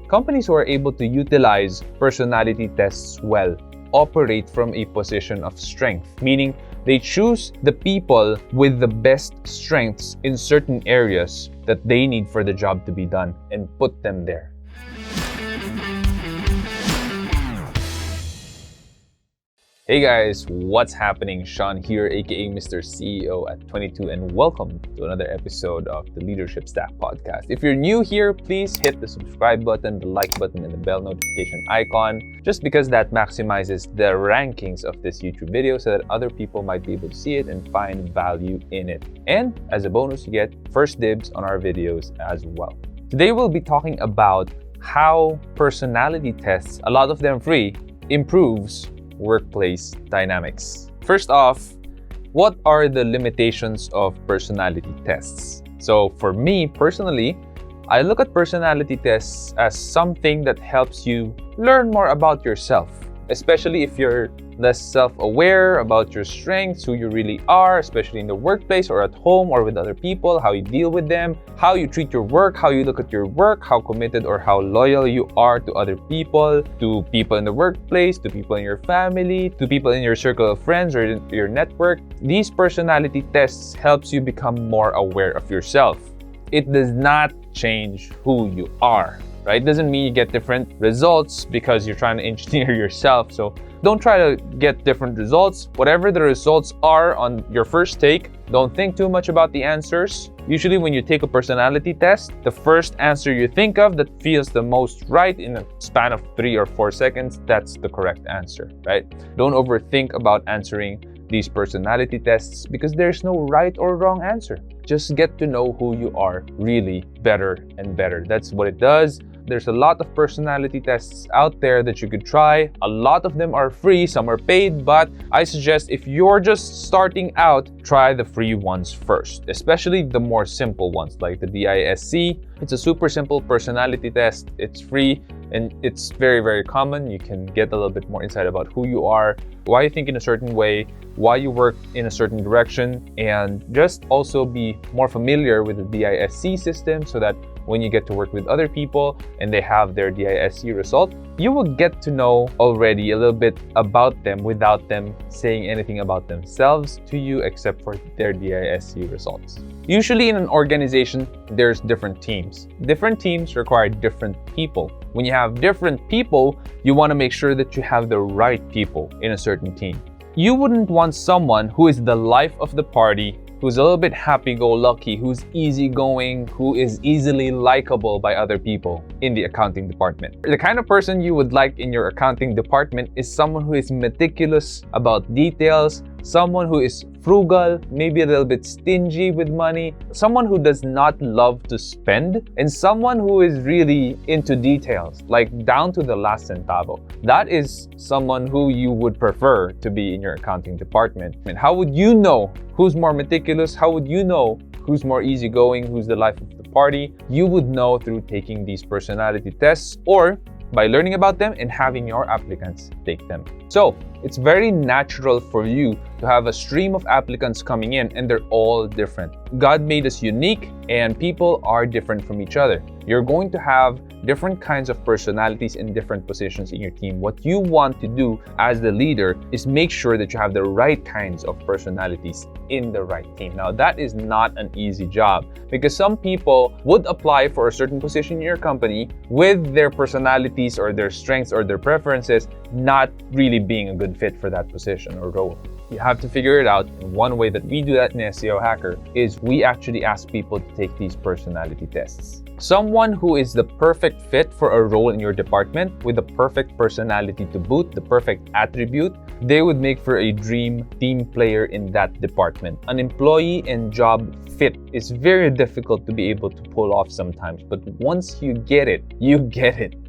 Companies who are able to utilize personality tests well operate from a position of strength, meaning they choose the people with the best strengths in certain areas that they need for the job to be done and put them there. Hey guys, what's happening? Sean here, aka Mr. CEO at 22, and welcome to another episode of the Leadership Stack Podcast. If you're new here, please hit the subscribe button, the like button, and the bell notification icon, just because that maximizes the rankings of this YouTube video so that other people might be able to see it and find value in it. And as a bonus, you get first dibs on our videos as well. Today we'll be talking about how personality tests, a lot of them free, improves workplace dynamics. First off, what are the limitations of personality tests? So for me personally, I look at personality tests as something that helps you learn more about yourself, especially if you're less self-aware about your strengths, who you really are, especially in the workplace or at home or with other people, how you deal with them, how you treat your work, how you look at your work, how committed or how loyal you are to other people, to people in the workplace, to people in your family, to people in your circle of friends or your network. These personality tests helps you become more aware of yourself. It does not change who you are, right? It doesn't mean you get different results because you're trying to engineer yourself. So don't try to get different results. Whatever the results are on your first take, don't think too much about the answers. Usually when you take a personality test, the first answer you think of that feels the most right in a span of 3 or 4 seconds, that's the correct answer, right? Don't overthink about answering these personality tests because there's no right or wrong answer. Just get to know who you are really better and better. That's what it does. There's a lot of personality tests out there that you could try. A lot of them are free, some are paid, but I suggest if you're just starting out, try the free ones first, especially the more simple ones like the DISC. It's a super simple personality test. It's free and it's very, very common. You can get a little bit more insight about who you are, why you think in a certain way, why you work in a certain direction, and just also be more familiar with the DISC system so that when you get to work with other people and they have their DISC result, you will get to know already a little bit about them without them saying anything about themselves to you except for their DISC results. Usually in an organization, there's different teams. Different teams require different people. When you have different people, you want to make sure that you have the right people in a certain team. You wouldn't want someone who is the life of the party, who's a little bit happy-go-lucky, who's easygoing, who is easily likable by other people in the accounting department. The kind of person you would like in your accounting department is someone who is meticulous about details, someone who is frugal, maybe a little bit stingy with money, someone who does not love to spend, and someone who is really into details, like down to the last centavo. That is someone who you would prefer to be in your accounting department. And how would you know who's more meticulous? How would you know who's more easygoing, who's the life of the party? You would know through taking these personality tests or by learning about them and having your applicants take them. So it's very natural for you to have a stream of applicants coming in and they're all different. God made us unique and people are different from each other. You're going to have different kinds of personalities in different positions in your team. What you want to do as the leader is make sure that you have the right kinds of personalities in the right team. Now, that is not an easy job because some people would apply for a certain position in your company with their personalities or their strengths or their preferences not really being a good fit for that position or role. You have to figure it out. And one way that we do that in SEO Hacker is we actually ask people to take these personality tests. Someone who is the perfect fit for a role in your department with the perfect personality to boot, the perfect attribute, they would make for a dream team player in that department. An employee and job fit is very difficult to be able to pull off sometimes, but once you get it,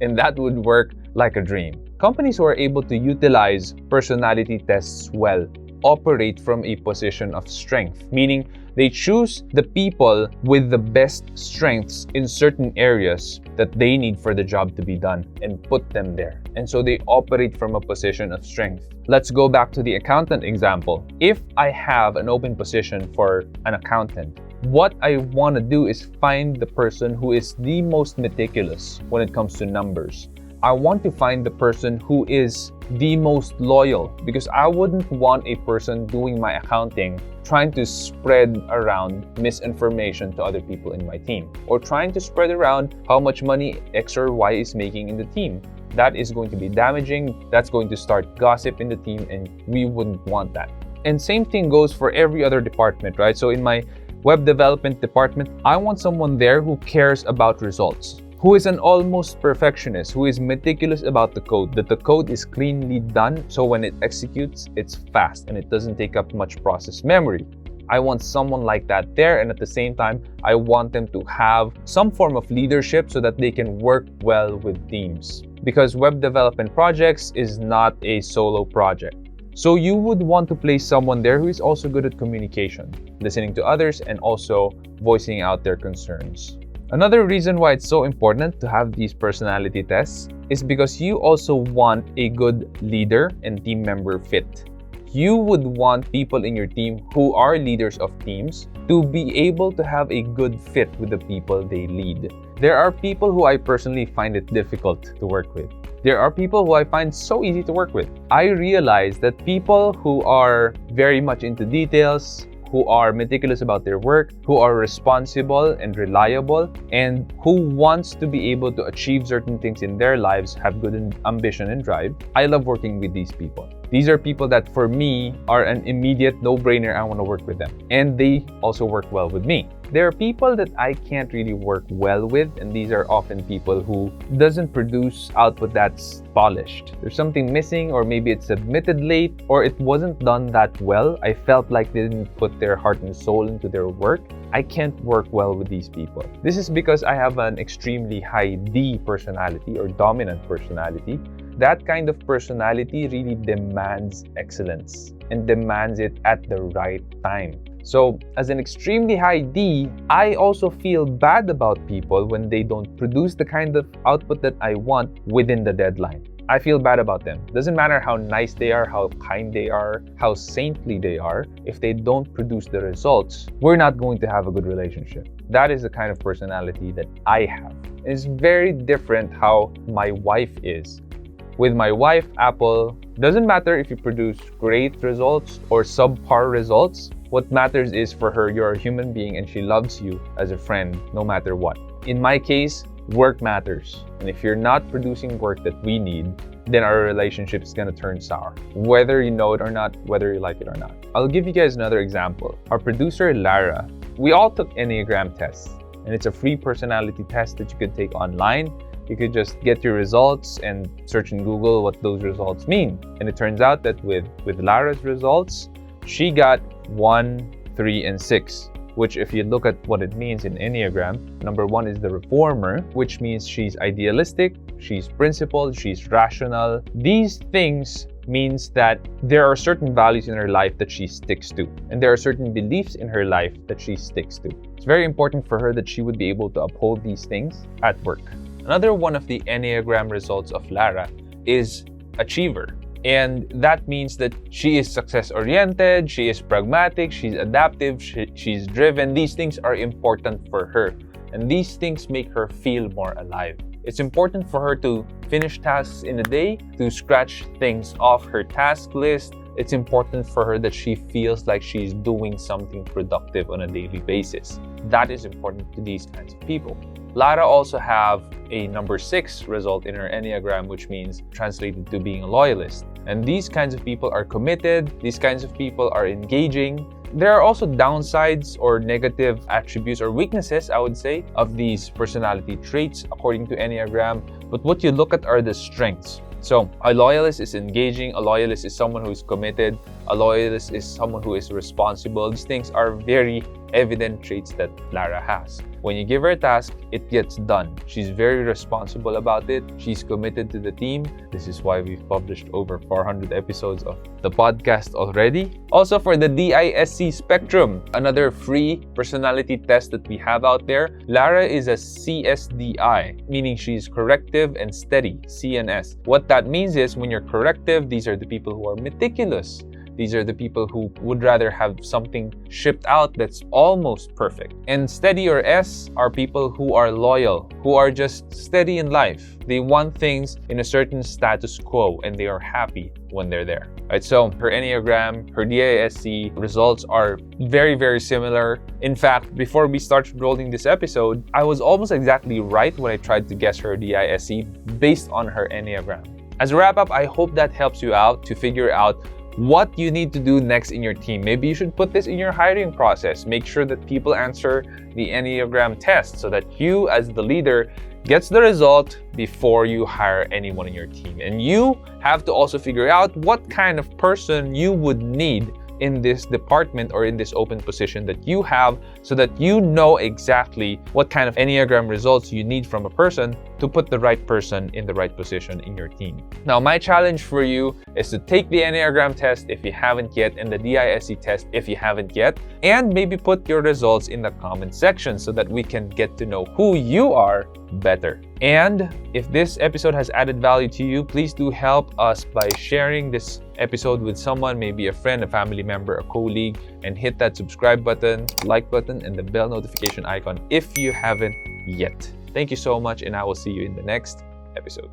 and that would work like a dream. Companies who are able to utilize personality tests well operate from a position of strength, meaning They choose the people with the best strengths in certain areas that they need for the job to be done and put them there. And so they operate from a position of strength. Let's go back to the accountant example. If I have an open position for an accountant, what I want to do is find the person who is the most meticulous when it comes to numbers. I want to find the person who is the most loyal, because I wouldn't want a person doing my accounting trying to spread around misinformation to other people in my team, or trying to spread around how much money X or Y is making in the team. That is going to be damaging. That's going to start gossip in the team, and we wouldn't want that. And same thing goes for every other department, right? So in my web development department, I want someone there who cares about results, who is an almost perfectionist, who is meticulous about the code, that the code is cleanly done, so when it executes, it's fast and it doesn't take up much process memory. I want someone like that there, and at the same time, I want them to have some form of leadership so that they can work well with teams. Because web development projects is not a solo project. So you would want to place someone there who is also good at communication, listening to others, and also voicing out their concerns. Another reason why it's so important to have these personality tests is because you also want a good leader and team member fit. You would want people in your team who are leaders of teams to be able to have a good fit with the people they lead. There are people who I personally find it difficult to work with. There are people who I find so easy to work with. I realize that people who are very much into details, who are meticulous about their work, who are responsible and reliable, and who wants to be able to achieve certain things in their lives, have good ambition and drive. I love working with these people. These are people that for me are an immediate no-brainer. I want to work with them. And they also work well with me. There are people that I can't really work well with, and these are often people who doesn't produce output that's polished. There's something missing, or maybe it's submitted late, or it wasn't done that well. I felt like they didn't put their heart and soul into their work. I can't work well with these people. This is because I have an extremely high D personality, or dominant personality. That kind of personality really demands excellence and demands it at the right time. So as an extremely high D, I also feel bad about people when they don't produce the kind of output that I want within the deadline. I feel bad about them. Doesn't matter how nice they are, how kind they are, how saintly they are. If they don't produce the results, we're not going to have a good relationship. That is the kind of personality that I have. It's very different how my wife is. With my wife, Apple, doesn't matter if you produce great results or subpar results. What matters is for her, you're a human being and she loves you as a friend no matter what. In my case, work matters. And if you're not producing work that we need, then our relationship is gonna turn sour. Whether you know it or not, whether you like it or not. I'll give you guys another example. Our producer, Lara, we all took Enneagram tests. And it's a free personality test that you could take online. You could just get your results and search in Google what those results mean. And it turns out that with Lara's results, she got 1, 3, and 6, which if you look at what it means in Enneagram, number 1 is the reformer, which means she's idealistic, she's principled, she's rational. These things means that there are certain values in her life that she sticks to, and there are certain beliefs in her life that she sticks to. It's very important for her that she would be able to uphold these things at work. Another one of the Enneagram results of Lara is achiever. And that means that she is success-oriented, she is pragmatic, she's adaptive, she's driven. These things are important for her. And these things make her feel more alive. It's important for her to finish tasks in a day, to scratch things off her task list. It's important for her that she feels like she's doing something productive on a daily basis. That is important to these kinds of people. Lara also have a number 6 result in her Enneagram, which means translated to being a loyalist. And these kinds of people are committed. These kinds of people are engaging. There are also downsides or negative attributes or weaknesses, I would say, of these personality traits according to Enneagram. But what you look at are the strengths. So a loyalist is engaging, a loyalist is someone who is committed, a loyalist is someone who is responsible. These things are very evident traits that Lara has. When you give her a task, it gets done. She's very responsible about it. She's committed to the team. This is why we've published over 400 episodes of the podcast already. Also, for the DISC Spectrum, another free personality test that we have out there, Lara is a CSDI, meaning she's corrective and steady, CNS. What that means is when you're corrective, these are the people who are meticulous. These are the people who would rather have something shipped out that's almost perfect. And steady or S are people who are loyal, who are just steady in life. They want things in a certain status quo and they are happy when they're there. Right, so her Enneagram, her DISC results are very, very similar. In fact, before we started rolling this episode, I was almost exactly right when I tried to guess her DISC based on her Enneagram. As a wrap-up, I hope that helps you out to figure out what you need to do next in your team. Maybe you should put this in your hiring process. Make sure that people answer the Enneagram test so that you, as the leader, gets the result before you hire anyone in your team. And you have to also figure out what kind of person you would need in this department or in this open position that you have so that you know exactly what kind of Enneagram results you need from a person to put the right person in the right position in your team. Now, my challenge for you is to take the Enneagram test if you haven't yet and the DISC test if you haven't yet, and maybe put your results in the comment section so that we can get to know who you are better. And if this episode has added value to you, please do help us by sharing this episode with someone, maybe a friend, a family member, a colleague, and hit that subscribe button, like button, and the bell notification icon if you haven't yet. Thank you so much, and I will see you in the next episode.